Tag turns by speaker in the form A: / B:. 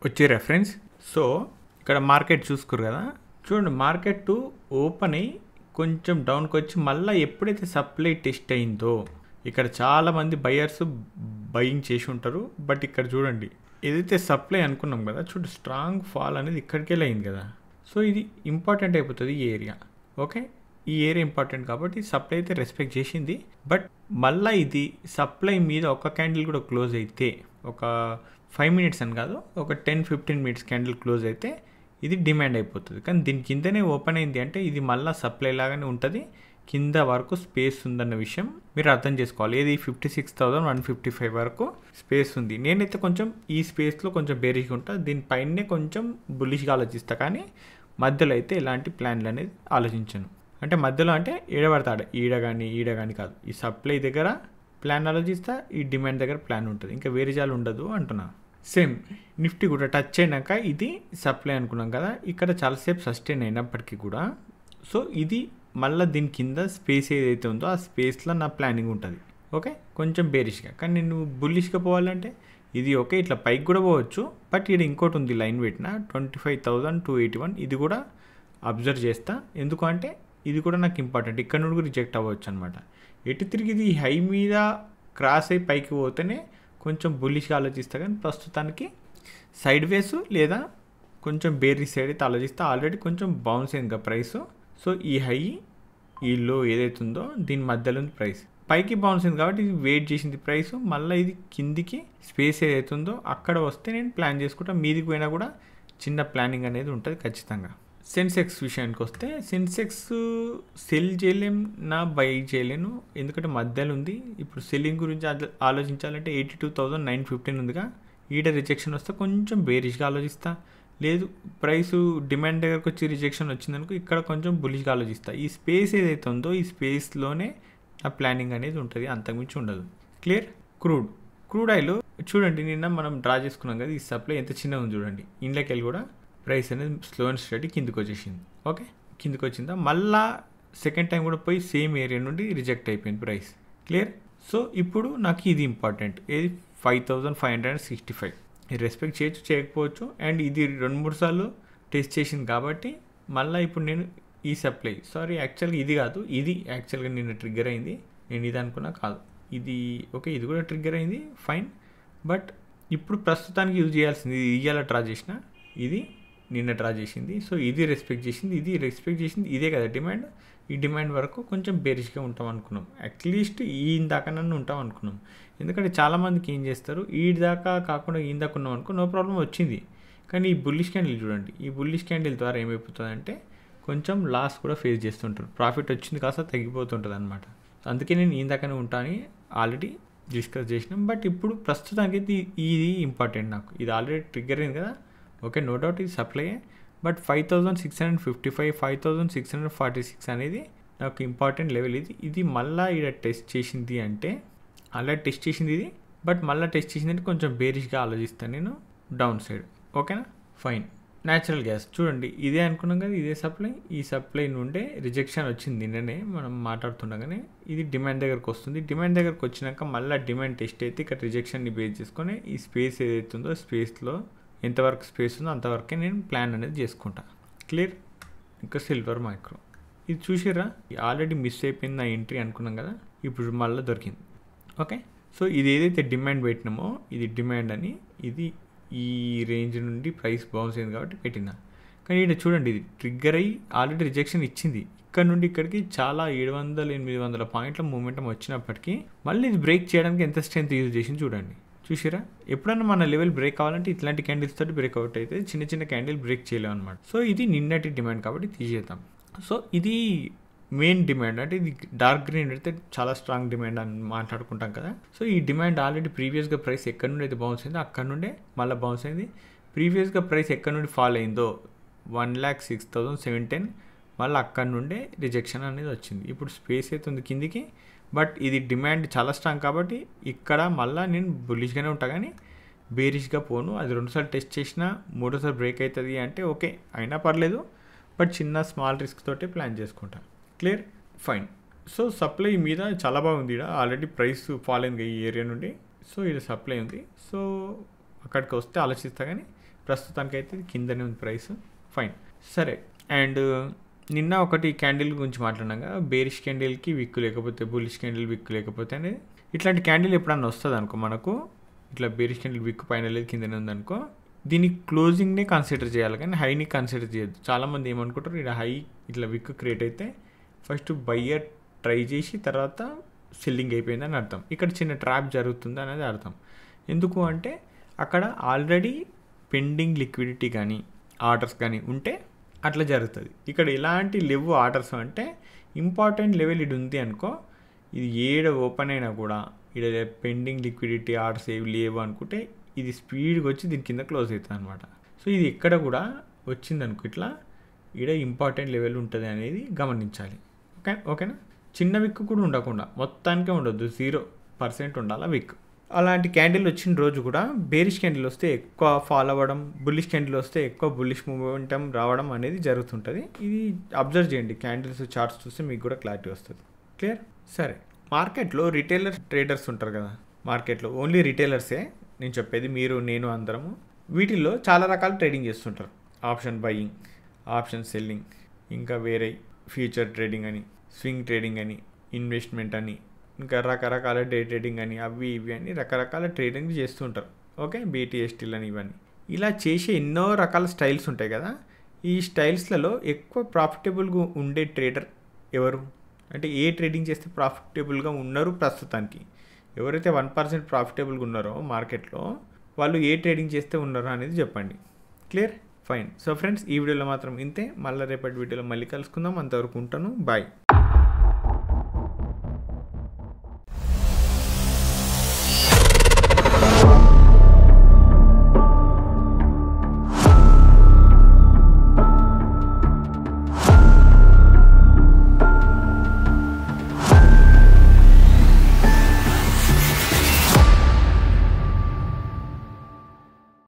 A: వచ్చే reference. So ఇక్కడ market చూసుకోరు కదా, చూడండి మార్కెట్ ఓపెన్ అయ్యి కొంచెం డౌన్కి వచ్చి మళ్ళీ ఎప్పుడైతే సప్లై టెస్ట్ అయిందో ఇక్కడ చాలామంది బయర్స్ బయింగ్ చేసి ఉంటారు. బట్ ఇక్కడ చూడండి ఏదైతే సప్లై అనుకున్నాం కదా, చూడు స్ట్రాంగ్ ఫాల్ అనేది ఇక్కడికి వెళ్ళి అయింది కదా. సో ఇది ఇంపార్టెంట్ అయిపోతుంది ఈ ఏరియా. ఓకే, ఈ ఏరియా ఇంపార్టెంట్ కాబట్టి సప్లై అయితే రెస్పెక్ట్ చేసింది. బట్ మళ్ళీ ఇది సప్లై మీద ఒక క్యాండిల్ కూడా క్లోజ్ అయితే, ఒక 5 minutes అని కాదు, ఒక 10-15 minutes క్యాండిల్ క్లోజ్ అయితే ఇది డిమాండ్ అయిపోతుంది. కానీ దీని కిందనే ఓపెన్ అయింది అంటే ఇది మళ్ళీ సప్లై లాగానే ఉంటుంది, కింద వరకు స్పేస్ ఉందన్న విషయం మీరు అర్థం చేసుకోవాలి. ఏది 56,155 వరకు స్పేస్ ఉంది. నేనైతే కొంచెం ఈ స్పేస్లో కొంచెం బేరిష్గా ఉంటా, దీనిపైనే కొంచెం బుల్లిష్గా ఆలోచిస్తా. కానీ మధ్యలో అయితే ఎలాంటి ప్లాన్లు అనేది ఆలోచించను. అంటే మధ్యలో అంటే ఏడబడతాడు, ఈడ కానీ కాదు. ఈ సప్లై దగ్గర ప్లాన్ ఆలోచిస్తా, ఈ డిమాండ్ దగ్గర ప్లాన్ ఉంటుంది, ఇంకా వేరే జాలు ఉండదు అంటున్నా. సేమ్ నిఫ్టీ కూడా టచ్ అయినాక ఇది సప్లై అనుకున్నాం కదా, ఇక్కడ చాలాసేపు సస్టైన్ అయినప్పటికీ కూడా సో ఇది మళ్ళీ దీని కింద స్పేస్ ఏదైతే ఉందో ఆ స్పేస్లో నా ప్లానింగ్ ఉంటుంది. ఓకే, కొంచెం బేరిష్గా. కానీ నేను బుల్లిష్గా పోవాలంటే ఇది ఓకే, ఇట్లా పైకి కూడా పోవచ్చు. బట్ ఇక్కడ ఇంకోటి ఉంది లైన్ పెట్టిన 25,281, ఇది కూడా అబ్జర్వ్ చేస్తా. ఎందుకంటే ఇది కూడా నాకు ఇంపార్టెంట్, ఇక్కడ నుండి కూడా రిజెక్ట్ అవ్వచ్చు అనమాట. ఎటు తిరిగి ఇది హై మీద క్రాస్ అయ్యి పైకి పోతేనే కొంచెం బుల్లిష్గా ఆలోచిస్తా. కానీ ప్రస్తుతానికి సైడ్ వేస్ లేదా కొంచెం బేరిష్ సైడ్ అయితే ఆలోచిస్తా. ఆల్రెడీ కొంచెం బౌన్స్ అయింది కదా ప్రైస్. సో ఈ హై ఈ లో ఏదైతే ఉందో దీని మధ్యలో ఉంది ప్రైస్, పైకి బౌన్స్ అయింది కాబట్టి ఇది వెయిట్ చేసింది ప్రైస్. మళ్ళీ ఇది కిందికి స్పేస్ ఏదైతే ఉందో అక్కడ వస్తే నేను ప్లాన్ చేసుకుంటా. మీదికి పోయినా కూడా చిన్న ప్లానింగ్ అనేది ఉంటుంది ఖచ్చితంగా. సెన్సెక్స్ విషయానికి వస్తే సెన్సెక్స్ సెల్ చేయలేం, నా బై చేయలేను, ఎందుకంటే మధ్యలో ఉంది. ఇప్పుడు సెల్లింగ్ గురించి ఆలోచించాలంటే 82,915 ఉందిగా, ఈడ రిజెక్షన్ వస్తే కొంచెం బేరిష్గా ఆలోచిస్తా. లేదు ప్రైస్ డిమాండ్ దగ్గరకు వచ్చి రిజెక్షన్ వచ్చిందనుకో ఇక్కడ కొంచెం బులిష్గా ఆలోచిస్తా. ఈ స్పేస్ ఏదైతే ఉందో ఈ స్పేస్లోనే ఆ ప్లానింగ్ అనేది ఉంటుంది, అంతకుమించి ఉండదు. క్లియర్. క్రూడ్ ఆయిల్ చూడండి, నిన్న మనం డ్రా చేసుకున్నాం కదా, ఈ సప్లై ఎంత చిన్నగా ఉంది చూడండి. ఇండ్లకి వెళ్ళి కూడా ప్రైస్ అనేది స్లో అండ్ స్టడీ కిందికి వచ్చేసింది. ఓకే, కిందికి వచ్చిందా, మళ్ళా సెకండ్ టైం కూడా పోయి సేమ్ ఏరియా నుండి రిజెక్ట్ అయిపోయింది ప్రైస్. క్లియర్. సో ఇప్పుడు నాకు ఇది ఇంపార్టెంట్, ఏది 5,565. ఇది రెస్పెక్ట్ చేయొచ్చు చేయకపోవచ్చు, అండ్ ఇది 2-3 సార్లు టెస్ట్ చేసింది కాబట్టి మళ్ళీ ఇప్పుడు నేను ఈ సప్లై యాక్చువల్గా ఇది కాదు, ఇది యాక్చువల్గా నిన్న ట్రిగ్గర్ అయింది. నేను ఇది అనుకున్నా కాదు, ఇది ఓకే, ఇది కూడా ట్రిగ్గర్ అయింది ఫైన్. బట్ ఇప్పుడు ప్రస్తుతానికి యూజ్ చేయాల్సింది ఇది ఇయ్యాల డ్రా చేసిన, ఇది నిన్న డ్రా చేసింది. సో ఇది రెస్పెక్ట్ చేసింది, ఇది రెస్పెక్ట్ చేసింది, ఇదే కదా డిమాండ్. ఈ డిమాండ్ వరకు కొంచెం బేరిష్గా ఉంటాం అనుకున్నాం, అట్లీస్ట్ ఈ దాకానన్ను ఉంటాం అనుకున్నాం. ఎందుకంటే చాలామందికి ఏం చేస్తారు, ఈ దాకా కాకుండా ఈ దాకా ఉన్నాం అనుకో నో ప్రాబ్లం వచ్చింది. కానీ ఈ బుల్లిష్ క్యాండిల్ చూడండి, ఈ బుల్లిష్ క్యాండిల్ ద్వారా ఏమైపోతుందంటే కొంచెం లాస్ కూడా ఫేస్ చేస్తుంటారు, ప్రాఫిట్ వచ్చింది కాస్త తగ్గిపోతుంటుంది అనమాట. అందుకే నేను ఈ దాకానే ఉంటాను ఆల్రెడీ డిస్కస్ చేసినాం. బట్ ఇప్పుడు ప్రస్తుతానికి ఇది ఇంపార్టెంట్ నాకు, ఇది ఆల్రెడీ ట్రిగ్గర్ అయింది కదా. ఓకే, నో డౌట్ ఇది సప్లై. బట్ 5,655, 5,646 అనేది నాకు ఇంపార్టెంట్ లెవెల్. ఇది మళ్ళీ ఇక్కడ టెస్ట్ చేసింది అంటే ఆల్రెడీ టెస్ట్ చేసింది ఇది, బట్ మళ్ళీ టెస్ట్ చేసింది అంటే కొంచెం బేరిష్గా ఆలోచిస్తాను నేను డౌన్ సైడ్. ఓకేనా, ఫైన్. న్యాచురల్ గ్యాస్ చూడండి, ఇదే అనుకున్నాం కదా, ఇదే సప్లై. ఈ సప్లై నుండే రిజెక్షన్ వచ్చింది నిన్ననే మనం మాట్లాడుతుండగానే. ఇది డిమాండ్ దగ్గరకు వస్తుంది, డిమాండ్ దగ్గరకు వచ్చినాక మళ్ళీ డిమాండ్ టెస్ట్ అయితే ఇక్కడ రిజెక్షన్ని బేస్ చేసుకొని ఈ స్పేస్ ఏదైతే ఉందో స్పేస్లో ఎంతవరకు స్పేస్ ఉందో అంతవరకే నేను ప్లాన్ అనేది చేసుకుంటా. క్లియర్. ఇంకా సిల్వర్ మైక్రో ఇది చూసిర్రా, ఆల్రెడీ మిస్ అయిపోయింది నా ఎంట్రీ అనుకున్నాం కదా, ఇప్పుడు మళ్ళీ దొరికింది. ఓకే, సో ఇది ఏదైతే డిమాండ్ పెట్టినామో ఇది డిమాండ్ అని, ఇది ఈ రేంజ్ నుండి ప్రైస్ బౌన్స్ అయింది కాబట్టి పెట్టినా. కానీ ఇక్కడ చూడండి, ఇది ట్రిగ్గర్ అయ్యి ఆల్రెడీ రిజెక్షన్ ఇచ్చింది. ఇక్కడ నుండి ఇక్కడికి చాలా 700-800 పాయింట్ల మూమెంటం వచ్చినప్పటికీ మళ్ళీ ఇది బ్రేక్ చేయడానికి ఎంత స్ట్రెంత్ యూజ్ చేసింది చూడండి. చూసిరా, ఎప్పుడన్నా మన లెవెల్ బ్రేక్ కావాలంటే ఇట్లాంటి క్యాండిల్స్ తోటి బ్రేక్అవుట్ అయితే, చిన్న చిన్న క్యాండిల్ బ్రేక్ చేయలేము అనమాట. సో ఇది నిన్నటి డిమాండ్ కాబట్టి తీసేద్దాం. సో ఇది మెయిన్ డిమాండ్, అంటే ఇది డార్క్ గ్రీన్ అయితే చాలా స్ట్రాంగ్ డిమాండ్ అని మాట్లాడుకుంటాం కదా. సో ఈ డిమాండ్ ఆల్రెడీ ప్రీవియస్గా ప్రైస్ ఎక్కడి నుండి అయితే బౌన్స్ అయిందో అక్కడ నుండే మళ్ళీ బౌన్స్ అయింది. ప్రీవియస్గా ప్రైస్ ఎక్కడి నుండి ఫాల్ అయిందో 1,06,710, మళ్ళీ అక్కడ నుండే రిజెక్షన్ అనేది వచ్చింది. ఇప్పుడు స్పేస్ అయితే ఉంది కిందికి, బట్ ఇది డిమాండ్ చాలా స్ట్రాంగ్ కాబట్టి ఇక్కడ మళ్ళీ నేను బుల్లిష్గానే ఉంటా, కానీ బేరిష్గా పోను. అది 2 సార్లు టెస్ట్ చేసినా 3వ సారి బ్రేక్ అవుతుంది అంటే ఓకే అయినా పర్లేదు, బట్ చిన్న స్మాల్ రిస్క్ తోటే ప్లాన్ చేసుకుంటా. Clear, fine. సో సప్లై మీద చాలా బాగుంది, ఇక్కడ ఆల్రెడీ ప్రైస్ ఫాల్ అయింది ఈ ఏరియా నుండి. సో ఇది సప్లై ఉంది, సో అక్కడికి వస్తే ఆలోచిస్తా. కానీ ప్రస్తుతానికైతే కిందనే ఉంది ప్రైస్. ఫైన్, సరే. అండ్ నిన్న ఒకటి క్యాండిల్ గురించి మాట్లాడినాక, బేరిష్ క్యాండిల్కి విక్కు లేకపోతే బుల్లిష్ క్యాండిల్ విక్కు లేకపోతే అనేది ఇట్లాంటి క్యాండిల్ ఎప్పుడన్నా వస్తుంది అనుకో మనకు, ఇట్లా బేరిష్ క్యాండిల్ విక్కు పైన లేదు కిందనే ఉందనుకో, దీని క్లోజింగ్నే కన్సిడర్ చేయాలి కానీ హైని కన్సిడర్ చేయొద్దు. చాలామంది ఏమనుకుంటారు, ఇక్కడ హై ఇట్లా విక్కు క్రియేట్ అయితే ఫస్ట్ బయ్యర్ ట్రై చేసి తర్వాత సెల్లింగ్ అయిపోయిందని అర్థం. ఇక్కడ చిన్న ట్రాప్ జరుగుతుంది అనేది అర్థం. ఎందుకు అంటే అక్కడ ఆల్రెడీ పెండింగ్ లిక్విడిటీ కానీ ఆర్డర్స్ కానీ ఉంటే అట్లా జరుగుతుంది. ఇక్కడ ఎలాంటి లేవు ఆర్డర్స్ అంటే ఇంపార్టెంట్ లెవెల్ ఇది ఉంది అనుకో, ఇది ఏడ ఓపెన్ అయినా కూడా ఇక్కడ పెండింగ్ లిక్విడిటీ ఆర్డర్స్ ఏవి లేవు అనుకుంటే ఇది స్పీడ్గా వచ్చి దీని కింద క్లోజ్ అవుతుంది అనమాట. సో ఇది ఎక్కడ కూడా వచ్చిందనుకో ఇట్లా ఇక్కడ ఇంపార్టెంట్ లెవెల్ ఉంటుంది అనేది గమనించాలి. ఓకేనా. చిన్న విక్ కూడా ఉండకుండా మొత్తానికే ఉండొద్దు, 0% ఉండాలి విక్. అలాంటి క్యాండిల్ వచ్చిన రోజు కూడా బేరిష్ క్యాండిల్ వస్తే ఎక్కువ ఫాల్ అవ్వడం, బుల్లిష్ క్యాండిల్ వస్తే ఎక్కువ బుల్లిష్ మూమెంటం రావడం అనేది జరుగుతుంటుంది. ఇది అబ్జర్వ్ చేయండి, క్యాండిల్స్ చార్ట్స్ చూస్తే మీకు కూడా క్లారిటీ వస్తుంది. క్లియర్. సరే, మార్కెట్లో రిటైలర్ ట్రేడర్స్ ఉంటారు కదా, మార్కెట్లో ఓన్లీ రిటైలర్సే నేను చెప్పేది, మీరు నేను అందరము. వీటిల్లో చాలా రకాల ట్రేడింగ్ చేస్తుంటారు. ఆప్షన్ బయింగ్, ఆప్షన్ సెల్లింగ్, ఇంకా వేరే ఫ్యూచర్ ట్రేడింగ్ అని, స్వింగ్ ట్రేడింగ్ అని, ఇన్వెస్ట్మెంట్ అని, ఇంకా రకరకాల డే ట్రేడింగ్ అని, అవి ఇవి అని రకరకాల ట్రేడింగ్ చేస్తుంటారు. ఓకే, BTSTలు అని ఇవన్నీ ఇలా చేసే ఎన్నో రకాల స్టైల్స్ ఉంటాయి కదా. ఈ స్టైల్స్లలో ఎక్కువ ప్రాఫిటబుల్గా ఉండే ట్రేడర్ ఎవరు అంటే ఏ ట్రేడింగ్ చేస్తే ప్రాఫిటబుల్గా ఉన్నారు ప్రస్తుతానికి, ఎవరైతే 1% ప్రాఫిటబుల్గా ఉన్నారో మార్కెట్లో వాళ్ళు ఏ ట్రేడింగ్ చేస్తే ఉన్నారో అనేది చెప్పండి. క్లియర్. ఫైన్. సో ఫ్రెండ్స్, ఈ వీడియోలో మాత్రం ఇంతే. మళ్ళీ రేపటి వీడియోలో మళ్ళీ కలుసుకుందాం. అంతవరకు ఉంటాను. బాయ్.